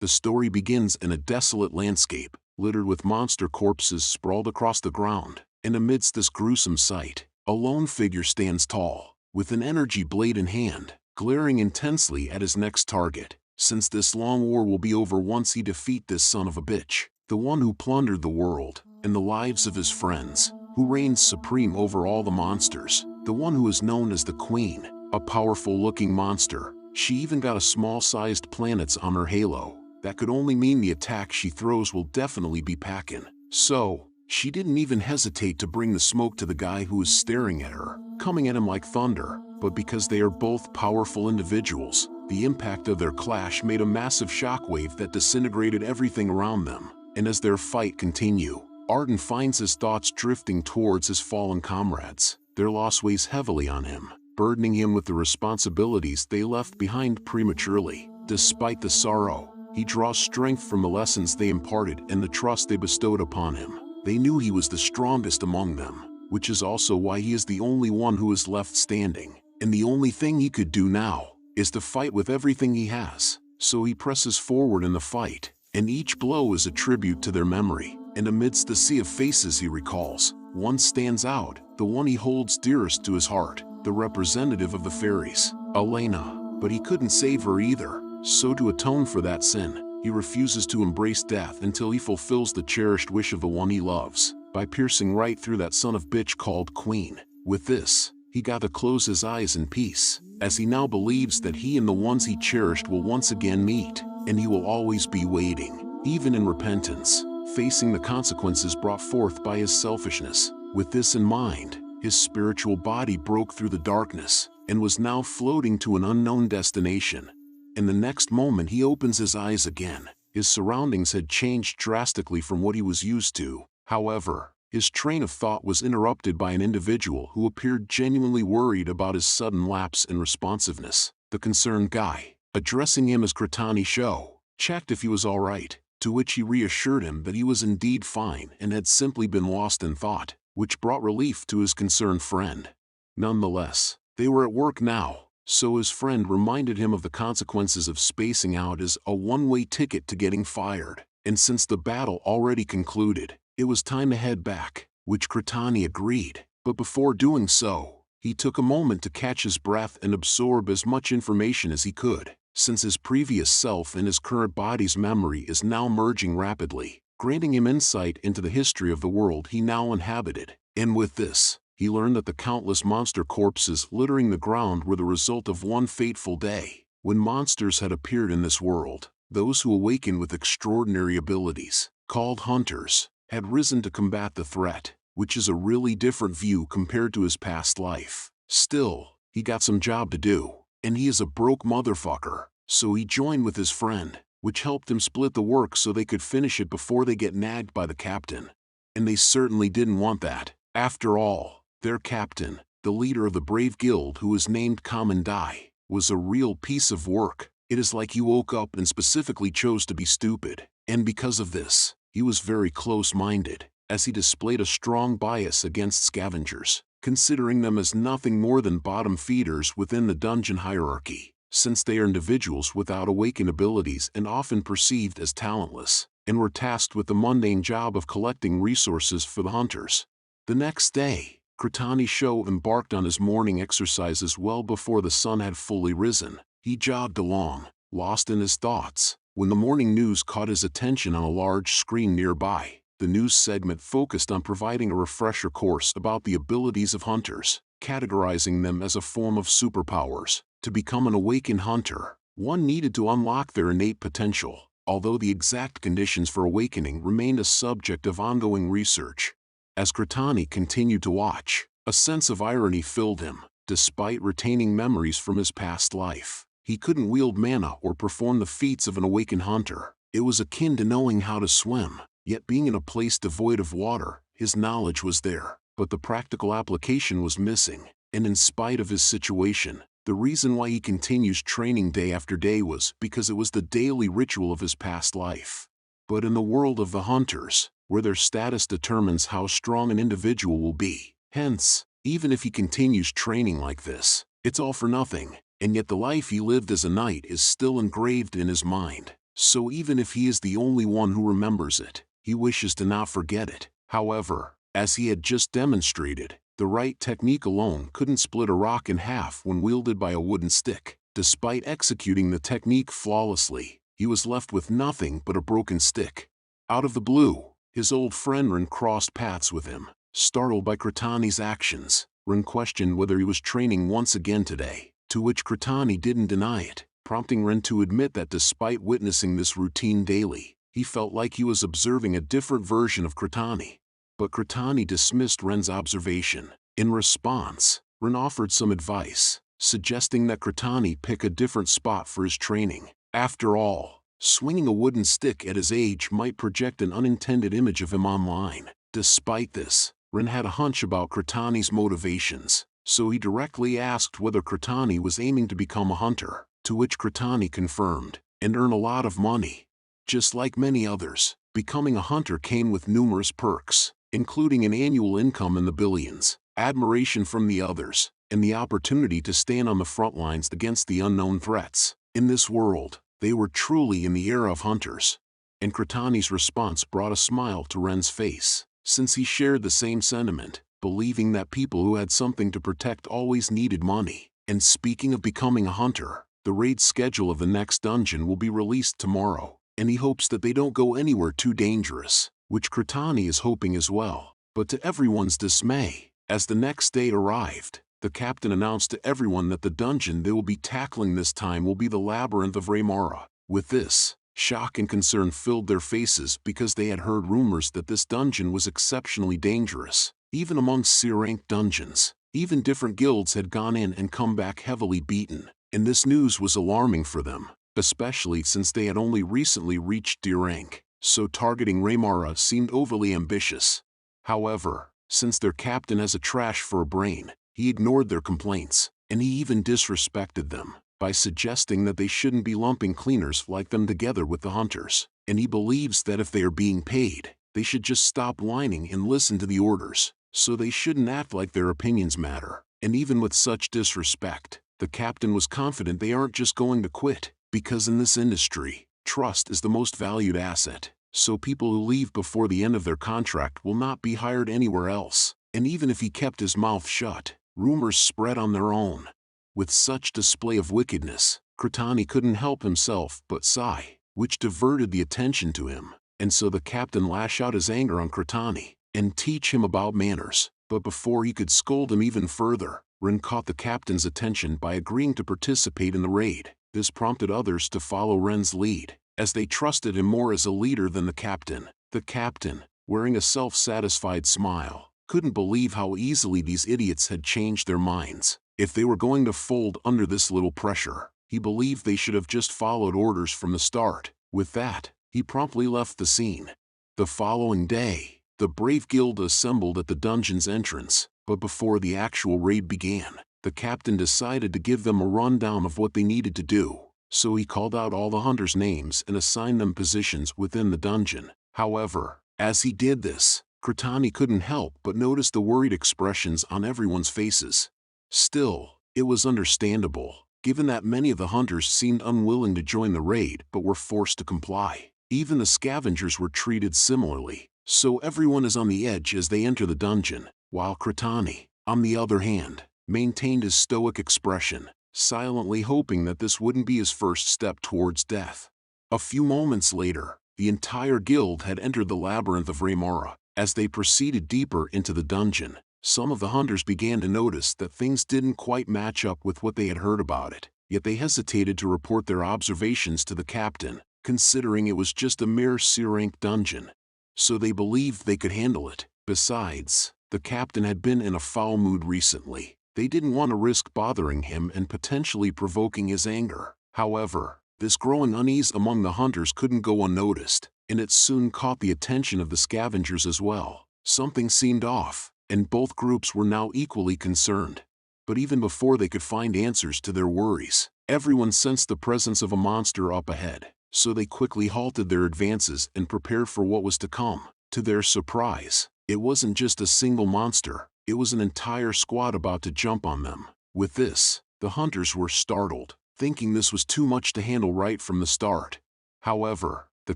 The story begins in a desolate landscape, littered with monster corpses sprawled across the ground, and amidst this gruesome sight, a lone figure stands tall, with an energy blade in hand, glaring intensely at his next target. Since this long war will be over once he defeat this son of a bitch, the one who plundered the world, and the lives of his friends, who reigns supreme over all the monsters, the one who is known as the Queen, a powerful-looking monster. She even got a small-sized planets on her halo. That could only mean the attack she throws will definitely be packin'. So, she didn't even hesitate to bring the smoke to the guy who was staring at her, coming at him like thunder. But because they are both powerful individuals, the impact of their clash made a massive shockwave that disintegrated everything around them. And as their fight continues, Arden finds his thoughts drifting towards his fallen comrades. Their loss weighs heavily on him, burdening him with the responsibilities they left behind prematurely. Despite the sorrow, he draws strength from the lessons they imparted and the trust they bestowed upon him. They knew he was the strongest among them, which is also why he is the only one who is left standing. And the only thing he could do now is to fight with everything he has. So he presses forward in the fight, and each blow is a tribute to their memory. And amidst the sea of faces he recalls, one stands out, the one he holds dearest to his heart, the representative of the fairies, Elena. But he couldn't save her either, so to atone for that sin, he refuses to embrace death until he fulfills the cherished wish of the one he loves, by piercing right through that son of bitch called Queen. With this, he got to close his eyes in peace, as he now believes that he and the ones he cherished will once again meet, and he will always be waiting, even in repentance, facing the consequences brought forth by his selfishness. With this in mind, his spiritual body broke through the darkness, and was now floating to an unknown destination. In the next moment he opens his eyes again. His surroundings had changed drastically from what he was used to. However, his train of thought was interrupted by an individual who appeared genuinely worried about his sudden lapse in responsiveness. The concerned guy, addressing him as Kratani Sho, checked if he was alright, to which he reassured him that he was indeed fine and had simply been lost in thought, which brought relief to his concerned friend. Nonetheless, they were at work now, so his friend reminded him of the consequences of spacing out as a one-way ticket to getting fired. And since the battle already concluded, it was time to head back, which Kratani agreed. But before doing so, he took a moment to catch his breath and absorb as much information as he could, since his previous self and his current body's memory is now merging rapidly, granting him insight into the history of the world he now inhabited. And with this, he learned that the countless monster corpses littering the ground were the result of one fateful day, when monsters had appeared in this world. Those who awakened with extraordinary abilities, called hunters, had risen to combat the threat, which is a really different view compared to his past life. Still, he got some job to do, and he is a broke motherfucker, so he joined with his friend, which helped him split the work so they could finish it before they get nagged by the captain. And they certainly didn't want that. After all, their captain, the leader of the brave guild who was named Commandai, was a real piece of work. It is like he woke up and specifically chose to be stupid, and because of this, he was very close-minded, as he displayed a strong bias against scavengers, considering them as nothing more than bottom feeders within the dungeon hierarchy, since they are individuals without awakened abilities and often perceived as talentless, and were tasked with the mundane job of collecting resources for the hunters. The next day, Kratani Sho embarked on his morning exercises well before the sun had fully risen. He jogged along, lost in his thoughts, when the morning news caught his attention on a large screen nearby. The news segment focused on providing a refresher course about the abilities of hunters, categorizing them as a form of superpowers. To become an awakened hunter, one needed to unlock their innate potential, although the exact conditions for awakening remained a subject of ongoing research. As Kratani continued to watch, a sense of irony filled him. Despite retaining memories from his past life, he couldn't wield mana or perform the feats of an awakened hunter. It was akin to knowing how to swim, yet being in a place devoid of water, his knowledge was there, but the practical application was missing. And in spite of his situation, the reason why he continues training day after day was because it was the daily ritual of his past life. But in the world of the hunters, where their status determines how strong an individual will be, hence, even if he continues training like this, it's all for nothing, and yet the life he lived as a knight is still engraved in his mind. so even if he is the only one who remembers it, he wishes to not forget it. However, as he had just demonstrated, the right technique alone couldn't split a rock in half when wielded by a wooden stick. Despite executing the technique flawlessly, he was left with nothing but a broken stick. Out of the blue, his old friend Ren crossed paths with him. Startled by Kratani's actions, Ren questioned whether he was training once again today, to which Kratani didn't deny it, prompting Ren to admit that despite witnessing this routine daily, he felt like he was observing a different version of Kratani. But Kratani dismissed Ren's observation. In response, Ren offered some advice, suggesting that Kratani pick a different spot for his training. After all, swinging a wooden stick at his age might project an unintended image of him online. Despite this, Ren had a hunch about Kratani's motivations, so he directly asked whether Kratani was aiming to become a hunter, to which Kratani confirmed, and earn a lot of money. Just like many others, becoming a hunter came with numerous perks, including an annual income in the billions, admiration from the others, and the opportunity to stand on the front lines against the unknown threats. In this world, they were truly in the era of hunters. And Kratani's response brought a smile to Ren's face, since he shared the same sentiment, believing that people who had something to protect always needed money. And speaking of becoming a hunter, the raid schedule of the next dungeon will be released tomorrow, and he hopes that they don't go anywhere too dangerous, which Kratani is hoping as well. But to everyone's dismay, as the next day arrived, the captain announced to everyone that the dungeon they will be tackling this time will be the Labyrinth of Reincarnated. With this, shock and concern filled their faces because they had heard rumors that this dungeon was exceptionally dangerous. Even amongst C-rank dungeons, even different guilds had gone in and come back heavily beaten, and this news was alarming for them, especially since they had only recently reached D rank, so targeting Reincarnated seemed overly ambitious. However, since their captain has a trash for a brain, he ignored their complaints, and he even disrespected them by suggesting that they shouldn't be lumping cleaners like them together with the hunters, and he believes that if they are being paid, they should just stop whining and listen to the orders, so they shouldn't act like their opinions matter. And even with such disrespect, the captain was confident they aren't just going to quit, because in this industry, trust is the most valued asset, so people who leave before the end of their contract will not be hired anywhere else. And even if he kept his mouth shut, rumors spread on their own. With such display of wickedness, Kratani couldn't help himself but sigh, which diverted the attention to him, and so the captain lashed out his anger on Kratani and teach him about manners. But before he could scold him even further, Ren caught the captain's attention by agreeing to participate in the raid. This prompted others to follow Ren's lead, as they trusted him more as a leader than the captain. The captain, wearing a self-satisfied smile, couldn't believe how easily these idiots had changed their minds. If they were going to fold under this little pressure, he believed they should have just followed orders from the start. With that, he promptly left the scene. The following day, the brave guild assembled at the dungeon's entrance, but before the actual raid began, the captain decided to give them a rundown of what they needed to do. So he called out all the hunters' names and assigned them positions within the dungeon. However, as he did this, Kratani couldn't help but notice the worried expressions on everyone's faces. Still, it was understandable, given that many of the hunters seemed unwilling to join the raid but were forced to comply. Even the scavengers were treated similarly, so everyone is on the edge as they enter the dungeon, while Kratani, on the other hand, maintained his stoic expression, silently hoping that this wouldn't be his first step towards death. A few moments later, the entire guild had entered the Labyrinth of Reincarnated. As they proceeded deeper into the dungeon, some of the hunters began to notice that things didn't quite match up with what they had heard about it, yet they hesitated to report their observations to the captain, considering it was just a mere C-rank dungeon. So they believed they could handle it. Besides, the captain had been in a foul mood recently. They didn't want to risk bothering him and potentially provoking his anger. However, this growing unease among the hunters couldn't go unnoticed, and it soon caught the attention of the scavengers as well. Something seemed off, and both groups were now equally concerned. But even before they could find answers to their worries, everyone sensed the presence of a monster up ahead, so they quickly halted their advances and prepared for what was to come. To their surprise, it wasn't just a single monster, it was an entire squad about to jump on them. With this, the hunters were startled, thinking this was too much to handle right from the start. However, the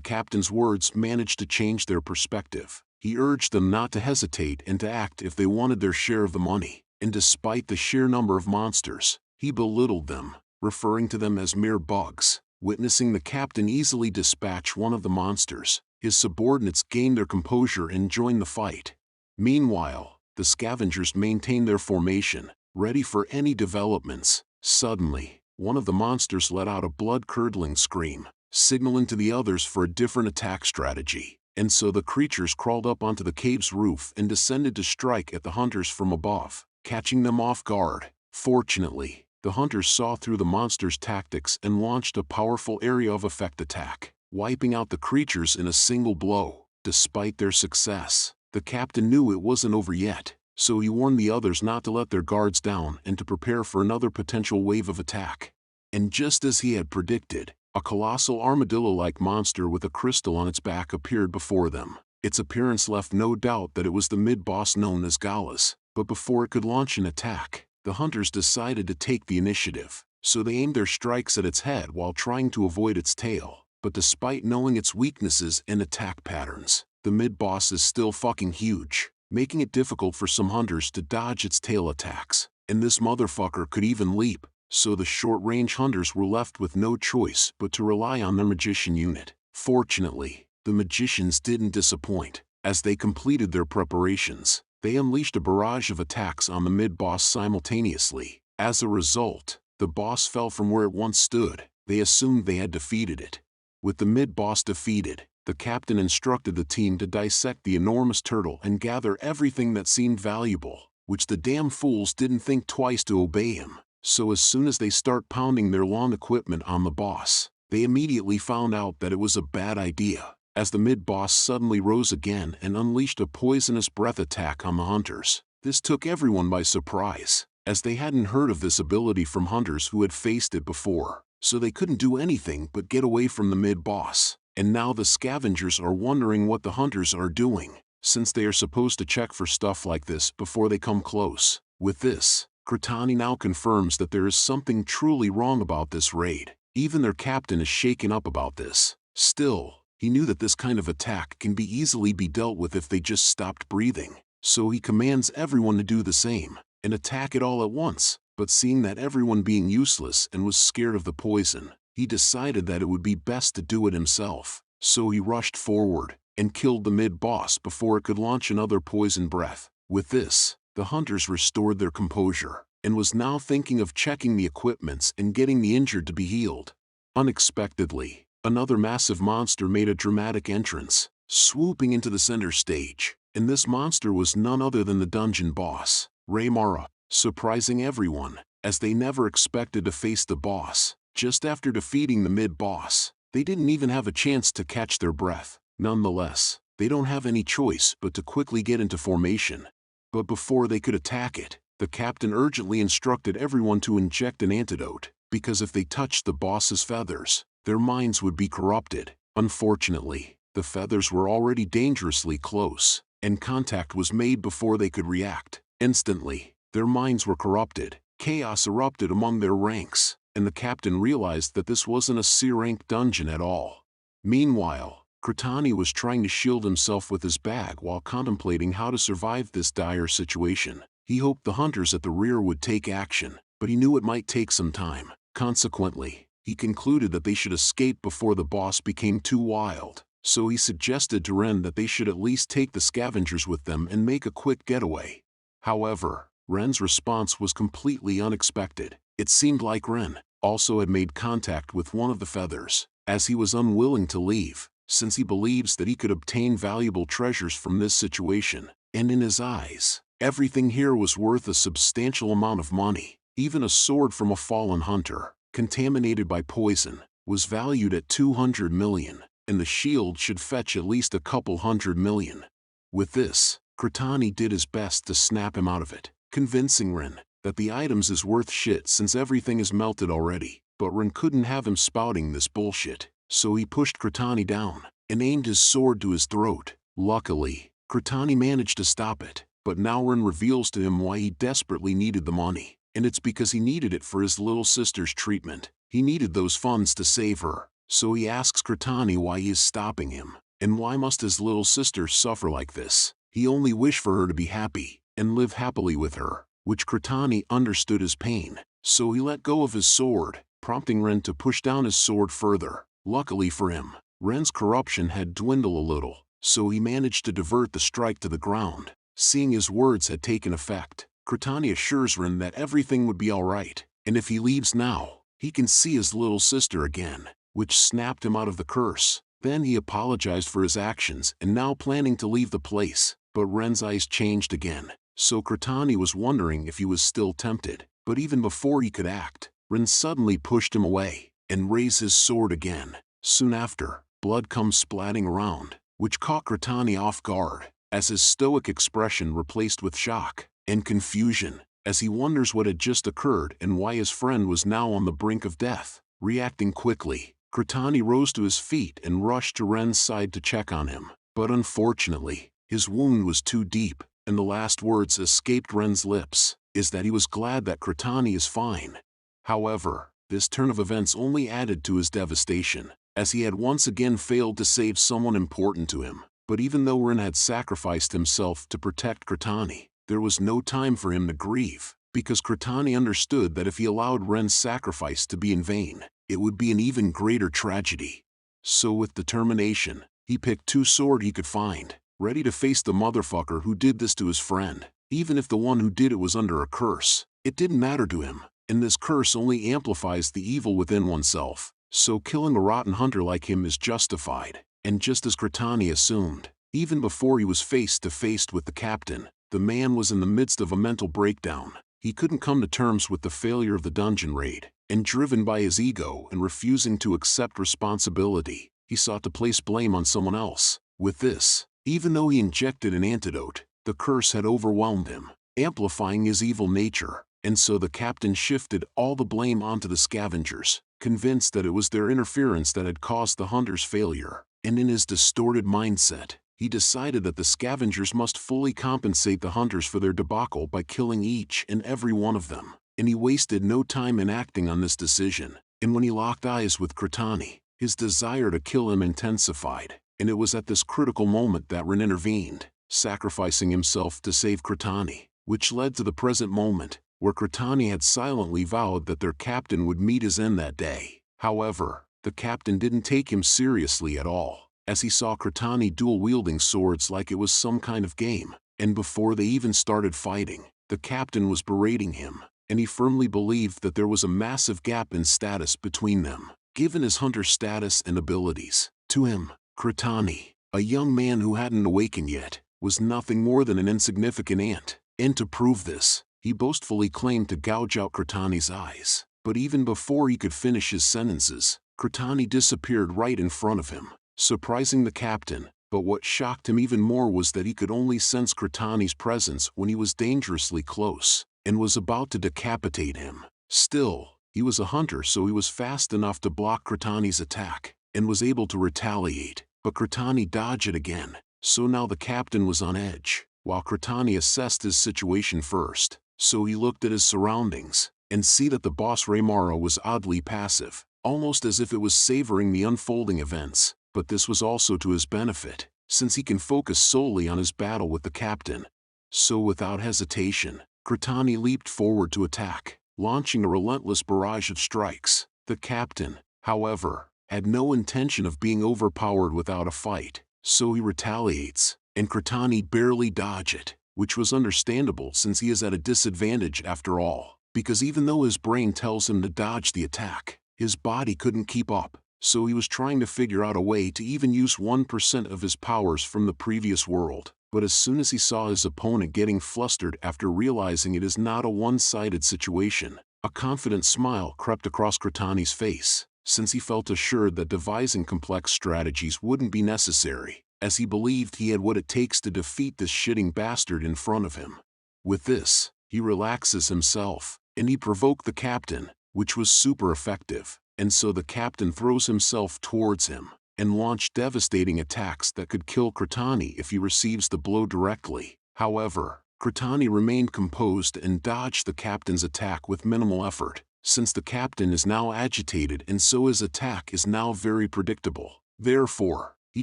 captain's words managed to change their perspective. He urged them not to hesitate and to act if they wanted their share of the money, and despite the sheer number of monsters, he belittled them, referring to them as mere bugs. Witnessing the captain easily dispatch one of the monsters, his subordinates gained their composure and joined the fight. Meanwhile, the scavengers maintained their formation, ready for any developments. Suddenly, one of the monsters let out a blood-curdling scream, signaling to the others for a different attack strategy, and so the creatures crawled up onto the cave's roof and descended to strike at the hunters from above, catching them off guard. Fortunately, the hunters saw through the monster's tactics and launched a powerful area of effect attack, wiping out the creatures in a single blow. Despite their success, the captain knew it wasn't over yet, so he warned the others not to let their guards down and to prepare for another potential wave of attack. And just as he had predicted, a colossal armadillo-like monster with a crystal on its back appeared before them. Its appearance left no doubt that it was the mid-boss known as Gallus, but before it could launch an attack, the hunters decided to take the initiative, so they aimed their strikes at its head while trying to avoid its tail. But despite knowing its weaknesses and attack patterns, the mid-boss is still fucking huge, making it difficult for some hunters to dodge its tail attacks. And this motherfucker could even leap, so the short-range hunters were left with no choice but to rely on their magician unit. Fortunately, the magicians didn't disappoint. As they completed their preparations, they unleashed a barrage of attacks on the mid-boss simultaneously. As a result, the boss fell from where it once stood. They assumed they had defeated it. With the mid-boss defeated, the captain instructed the team to dissect the enormous turtle and gather everything that seemed valuable, which the damn fools didn't think twice to obey him. So as soon as they start pounding their lawn equipment on the boss, they immediately found out that it was a bad idea, as the mid-boss suddenly rose again and unleashed a poisonous breath attack on the hunters. This took everyone by surprise, as they hadn't heard of this ability from hunters who had faced it before, so they couldn't do anything but get away from the mid-boss. And now the scavengers are wondering what the hunters are doing, since they are supposed to check for stuff like this before they come close. With this, Cortani now confirms that there is something truly wrong about this raid. Even their captain is shaken up about this. Still, he knew that this kind of attack can be easily dealt with if they just stopped breathing, so he commands everyone to do the same, and attack it all at once. But seeing that everyone being useless and was scared of the poison, he decided that it would be best to do it himself. So he rushed forward and killed the mid-boss before it could launch another poison breath. With this, the hunters restored their composure, and was now thinking of checking the equipments and getting the injured to be healed. Unexpectedly, another massive monster made a dramatic entrance, swooping into the center stage, and this monster was none other than the dungeon boss, Raymara, surprising everyone, as they never expected to face the boss. Just after defeating the mid-boss, they didn't even have a chance to catch their breath. Nonetheless, they don't have any choice but to quickly get into formation. But before they could attack it, the captain urgently instructed everyone to inject an antidote, because if they touched the boss's feathers, their minds would be corrupted. Unfortunately, the feathers were already dangerously close, and contact was made before they could react. Instantly, their minds were corrupted. Chaos erupted among their ranks, and the captain realized that this wasn't a C-rank dungeon at all. Meanwhile, Cortani was trying to shield himself with his bag while contemplating how to survive this dire situation. He hoped the hunters at the rear would take action, but he knew it might take some time. Consequently, he concluded that they should escape before the boss became too wild, so he suggested to Ren that they should at least take the scavengers with them and make a quick getaway. However, Ren's response was completely unexpected. It seemed like Ren also had made contact with one of the feathers, as he was unwilling to leave, since he believes that he could obtain valuable treasures from this situation, and in his eyes, everything here was worth a substantial amount of money. Even a sword from a fallen hunter, contaminated by poison, was valued at 200 million, and the shield should fetch at least a couple $100 million. With this, Cortani did his best to snap him out of it, convincing Ren that the items is worth shit since everything is melted already. But Ren couldn't have him spouting this bullshit, so he pushed Cortani down and aimed his sword to his throat. Luckily, Cortani managed to stop it, but now Ren reveals to him why he desperately needed the money, and it's because he needed it for his little sister's treatment. He needed those funds to save her. So he asks Kratani why he is stopping him, and why must his little sister suffer like this. He only wished for her to be happy, and live happily with her, which Kratani understood his pain. So he let go of his sword, prompting Ren to push down his sword further. Luckily for him, Ren's corruption had dwindled a little, so he managed to divert the strike to the ground. Seeing his words had taken effect, Kratani assures Ren that everything would be alright, and if he leaves now, he can see his little sister again, which snapped him out of the curse. Then he apologized for his actions and now planning to leave the place, but Ren's eyes changed again, so Kratani was wondering if he was still tempted. But even before he could act, Ren suddenly pushed him away and raised his sword again. Soon after, blood comes splatting around, which caught Kratani off guard, as his stoic expression replaced with shock and confusion, as he wonders what had just occurred and why his friend was now on the brink of death. Reacting quickly, Kratani rose to his feet and rushed to Ren's side to check on him, but unfortunately, his wound was too deep, and the last words escaped Ren's lips is that he was glad that Kratani is fine. However, this turn of events only added to his devastation, as he had once again failed to save someone important to him. But even though Ren had sacrificed himself to protect Kratani, there was no time for him to grieve, because Kratani understood that if he allowed Ren's sacrifice to be in vain, it would be an even greater tragedy. So with determination, he picked 2 swords he could find, ready to face the motherfucker who did this to his friend. Even if the one who did it was under a curse, it didn't matter to him, and this curse only amplifies the evil within oneself. So killing a rotten hunter like him is justified, and just as Kratani assumed, even before he was face to face with the captain, the man was in the midst of a mental breakdown. He couldn't come to terms with the failure of the dungeon raid, and driven by his ego and refusing to accept responsibility, he sought to place blame on someone else. With this, even though he injected an antidote, the curse had overwhelmed him, amplifying his evil nature, and so the captain shifted all the blame onto the scavengers, convinced that it was their interference that had caused the hunter's failure. And in his distorted mindset, he decided that the scavengers must fully compensate the hunters for their debacle by killing each and every one of them. And he wasted no time in acting on this decision, and when he locked eyes with Kratani, his desire to kill him intensified, and it was at this critical moment that Ren intervened, sacrificing himself to save Kratani, which led to the present moment, where Kratani had silently vowed that their captain would meet his end that day. However, the captain didn't take him seriously at all, as he saw Kratani dual-wielding swords like it was some kind of game, and before they even started fighting, the captain was berating him, and he firmly believed that there was a massive gap in status between them, given his hunter status and abilities. To him, Kratani, a young man who hadn't awakened yet, was nothing more than an insignificant ant, and to prove this, he boastfully claimed to gouge out Kratani's eyes. But even before he could finish his sentences, Kratani disappeared right in front of him, surprising the captain. But what shocked him even more was that he could only sense Kratani's presence when he was dangerously close, and was about to decapitate him. Still, he was a hunter, so he was fast enough to block Kratani's attack, and was able to retaliate, but Kratani dodged it again. So now the captain was on edge, while Kratani assessed his situation first. So he looked at his surroundings, and see that the boss Reimara was oddly passive, almost as if it was savoring the unfolding events. But this was also to his benefit, since he can focus solely on his battle with the captain. So without hesitation, Kratani leaped forward to attack, launching a relentless barrage of strikes. The captain, however, had no intention of being overpowered without a fight, so he retaliates, and Kratani barely dodged it, which was understandable since he is at a disadvantage after all, because even though his brain tells him to dodge the attack, his body couldn't keep up. So he was trying to figure out a way to even use 1% of his powers from the previous world. But as soon as he saw his opponent getting flustered after realizing it is not a one-sided situation, a confident smile crept across Kratani's face, since he felt assured that devising complex strategies wouldn't be necessary, as he believed he had what it takes to defeat this shitting bastard in front of him. With this, he relaxes himself, and he provoked the captain, which was super effective. And so the captain throws himself towards him, and launched devastating attacks that could kill Kratani if he receives the blow directly. However, Kratani remained composed and dodged the captain's attack with minimal effort, since the captain is now agitated and so his attack is now very predictable. Therefore, he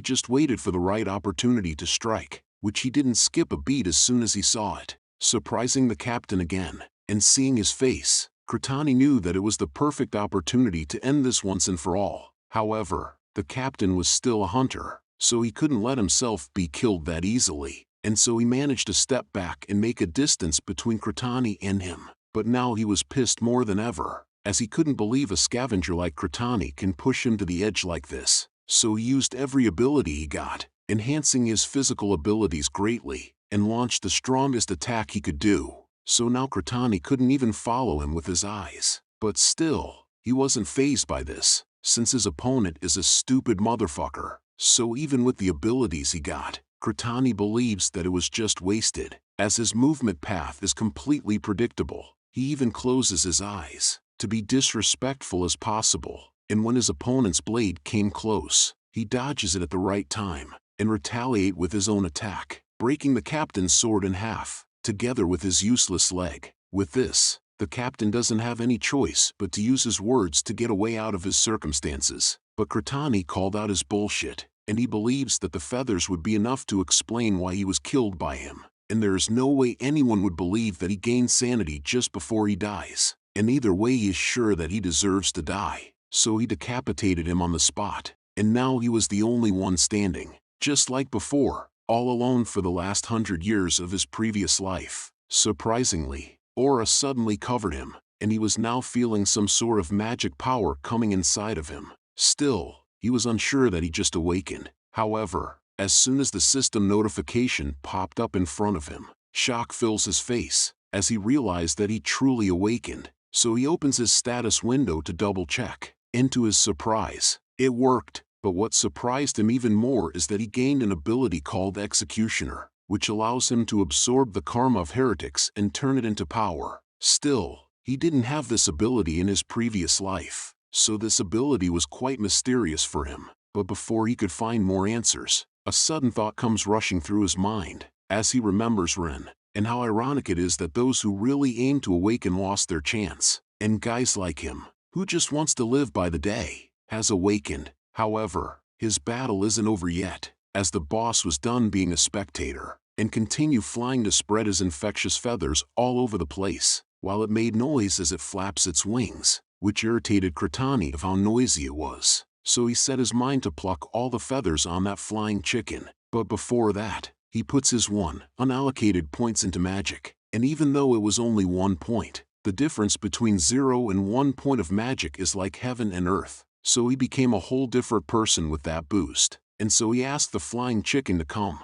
just waited for the right opportunity to strike, which he didn't skip a beat as soon as he saw it. Surprising the captain again, and seeing his face, Kratani knew that it was the perfect opportunity to end this once and for all. However, the captain was still a hunter, so he couldn't let himself be killed that easily, and so he managed to step back and make a distance between Kratani and him. But now he was pissed more than ever, as he couldn't believe a scavenger like Kratani can push him to the edge like this. So he used every ability he got, enhancing his physical abilities greatly, and launched the strongest attack he could do. So now Kratani couldn't even follow him with his eyes. But still, he wasn't fazed by this, since his opponent is a stupid motherfucker. So even with the abilities he got, Kratani believes that it was just wasted, as his movement path is completely predictable. He even closes his eyes, to be disrespectful as possible, and when his opponent's blade came close, he dodges it at the right time, and retaliate with his own attack, breaking the captain's sword in half, together with his useless leg. With this, the captain doesn't have any choice but to use his words to get a way out of his circumstances. But Kratani called out his bullshit, and he believes that the feathers would be enough to explain why he was killed by him, and there is no way anyone would believe that he gained sanity just before he dies, and either way he is sure that he deserves to die. So he decapitated him on the spot, and now he was the only one standing, just like before, all alone for the last 100 years of his previous life. Surprisingly, aura suddenly covered him, and he was now feeling some sort of magic power coming inside of him. Still, he was unsure that he just awakened. However, as soon as the system notification popped up in front of him, shock fills his face, as he realized that he truly awakened. So he opens his status window to double check. And to his surprise, it worked. But what surprised him even more is that he gained an ability called Executioner, which allows him to absorb the karma of heretics and turn it into power. Still, he didn't have this ability in his previous life, so this ability was quite mysterious for him. But before he could find more answers, a sudden thought comes rushing through his mind, as he remembers Ren, and how ironic it is that those who really aim to awaken lost their chance, and guys like him, who just wants to live by the day, has awakened. However, his battle isn't over yet, as the boss was done being a spectator, and continued flying to spread his infectious feathers all over the place, while it made noise as it flaps its wings, which irritated Kratani of how noisy it was. So he set his mind to pluck all the feathers on that flying chicken. But before that, he puts his unallocated points into magic, and even though it was only 1 point, the difference between 0 and 1 point of magic is like heaven and earth. So he became a whole different person with that boost, and so he asked the flying chicken to come.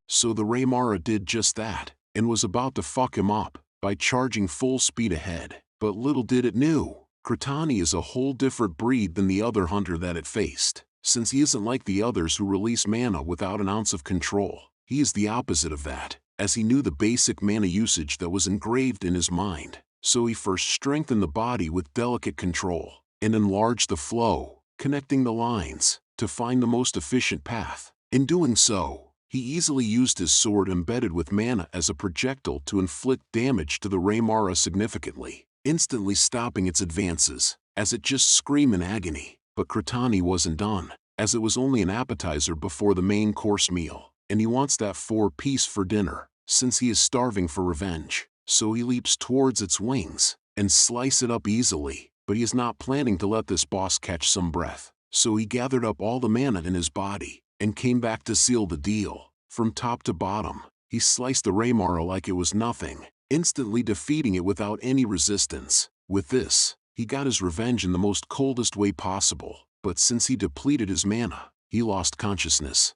So the Raymara did just that, and was about to fuck him up by charging full speed ahead. But little did it knew, Kratani is a whole different breed than the other hunter that it faced, since he isn't like the others who release mana without an ounce of control. He is the opposite of that, as he knew the basic mana usage that was engraved in his mind. So he first strengthened the body with delicate control, and enlarged the flow, connecting the lines, to find the most efficient path. In doing so, he easily used his sword embedded with mana as a projectile to inflict damage to the Raymara significantly, instantly stopping its advances, as it just screamed in agony. But Kratani wasn't done, as it was only an appetizer before the main course meal, and he wants that 4-piece for dinner, since he is starving for revenge. So he leaps towards its wings, and slice it up easily, but he is not planning to let this boss catch some breath. So he gathered up all the mana in his body, and came back to seal the deal. From top to bottom, he sliced the Raymara like it was nothing, instantly defeating it without any resistance. With this, he got his revenge in the most coldest way possible, but since he depleted his mana, he lost consciousness,